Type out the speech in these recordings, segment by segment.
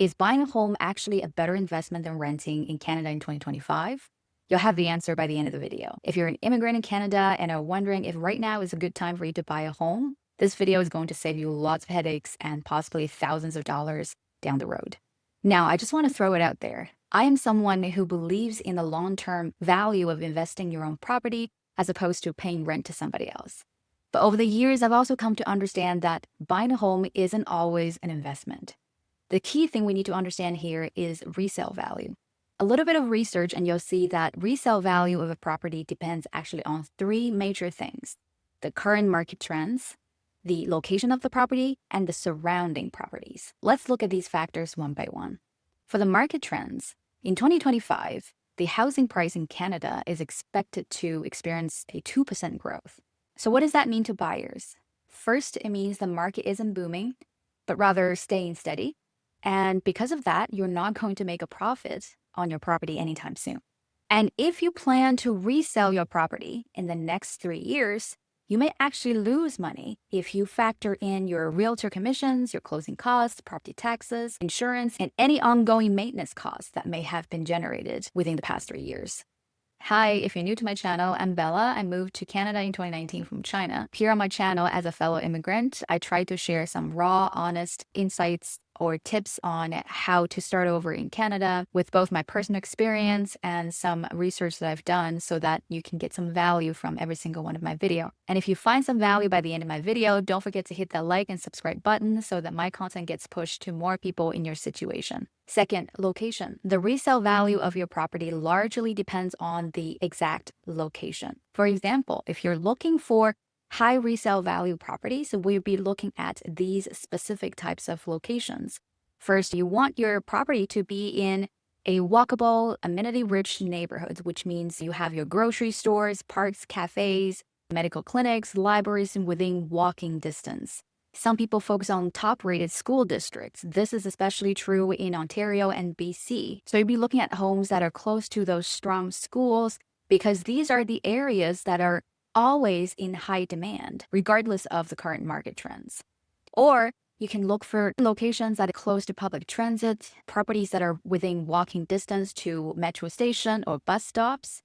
Is buying a home actually a better investment than renting in Canada in 2025? You'll have the answer by the end of the video. If you're an immigrant in Canada and are wondering if right now is a good time for you to buy a home, this video is going to save you lots of headaches and possibly thousands of dollars down the road. Now, I just want to throw it out there. I am someone who believes in the long-term value of investing your own property as opposed to paying rent to somebody else. But over the years, I've also come to understand that buying a home isn't always an investment. The key thing we need to understand here is resale value. A little bit of research and you'll see that resale value of a property depends actually on three major things: the current market trends, the location of the property, and the surrounding properties. Let's look at these factors one by one. For the market trends, in 2025, the housing price in Canada is expected to experience a 2% growth. So what does that mean to buyers? First, it means the market isn't booming, but rather staying steady. And because of that, you're not going to make a profit on your property anytime soon. And if you plan to resell your property in the next 3 years, you may actually lose money if you factor in your realtor commissions, your closing costs, property taxes, insurance, and any ongoing maintenance costs that may have been generated within the past 3 years. Hi, if you're new to my channel, I'm Bella. I moved to Canada in 2019 from China. Here on my channel, as a fellow immigrant, I try to share some raw, honest insights or tips on how to start over in Canada with both my personal experience and some research that I've done so that you can get some value from every single one of my video. And if you find some value by the end of my video, don't forget to hit that like and subscribe button so that my content gets pushed to more people in your situation. Second, location. The resale value of your property largely depends on the exact location. For example, if you're looking for high resale value properties, we'll be looking at these specific types of locations. First, you want your property to be in a walkable, amenity-rich neighborhood, which means you have your grocery stores, parks, cafes, medical clinics, libraries within walking distance. Some people focus on top-rated school districts. This is especially true in Ontario and BC. So you'll be looking at homes that are close to those strong schools because these are the areas that are always in high demand, regardless of the current market trends. Or you can look for locations that are close to public transit, properties that are within walking distance to metro station or bus stops.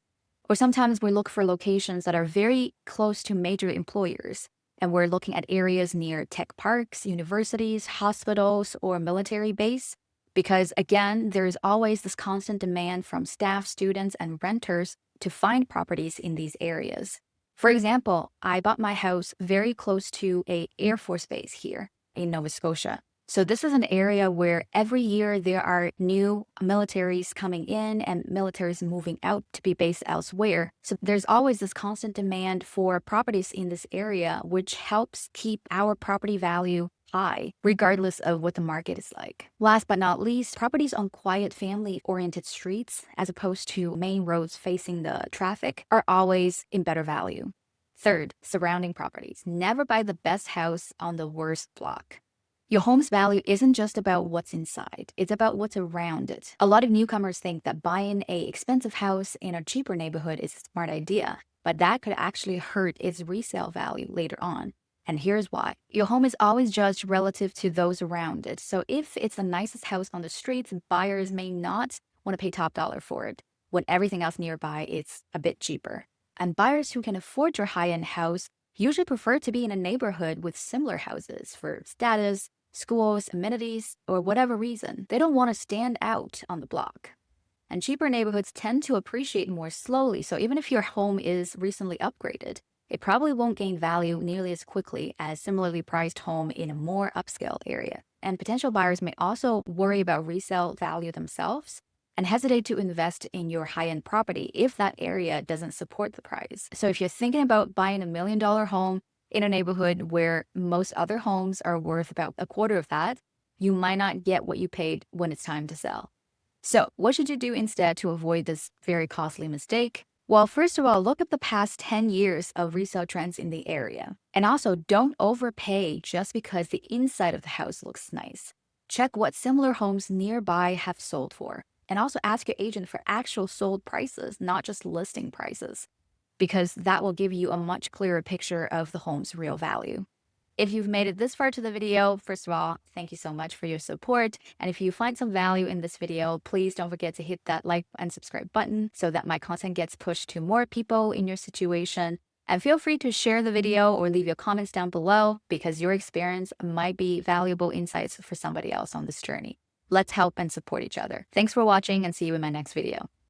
Or sometimes we look for locations that are very close to major employers, and we're looking at areas near tech parks, universities, hospitals, or military base. Because again, there's always this constant demand from staff, students, and renters to find properties in these areas. For example, I bought my house very close to an Air Force base here in Nova Scotia. So this is an area where every year there are new militaries coming in and militaries moving out to be based elsewhere. So there's always this constant demand for properties in this area, which helps keep our property value high, regardless of what the market is like. Last but not least, properties on quiet family-oriented streets, as opposed to main roads facing the traffic, are always in better value. Third, surrounding properties. Never buy the best house on the worst block. Your home's value isn't just about what's inside, it's about what's around it. A lot of newcomers think that buying an expensive house in a cheaper neighborhood is a smart idea, but that could actually hurt its resale value later on. And here's why. Your home is always judged relative to those around it. So if it's the nicest house on the streets, buyers may not want to pay top dollar for it, when everything else nearby is a bit cheaper. And buyers who can afford your high-end house usually prefer to be in a neighborhood with similar houses for status, schools, amenities, or whatever reason. They don't want to stand out on the block. And cheaper neighborhoods tend to appreciate more slowly, so even if your home is recently upgraded, it probably won't gain value nearly as quickly as similarly priced home in a more upscale area. And potential buyers may also worry about resale value themselves and hesitate to invest in your high-end property if that area doesn't support the price. So if you're thinking about buying $1 million home in a neighborhood where most other homes are worth about a quarter of that, you might not get what you paid when it's time to sell. So what should you do instead to avoid this very costly mistake? Well, first of all, look at the past 10 years of resale trends in the area. And also, don't overpay just because the inside of the house looks nice. Check what similar homes nearby have sold for. And also ask your agent for actual sold prices, not just listing prices, because that will give you a much clearer picture of the home's real value. If you've made it this far to the video, first of all, thank you so much for your support. And if you find some value in this video, please don't forget to hit that like and subscribe button so that my content gets pushed to more people in your situation. And feel free to share the video or leave your comments down below because your experience might be valuable insights for somebody else on this journey. Let's help and support each other. Thanks for watching and see you in my next video.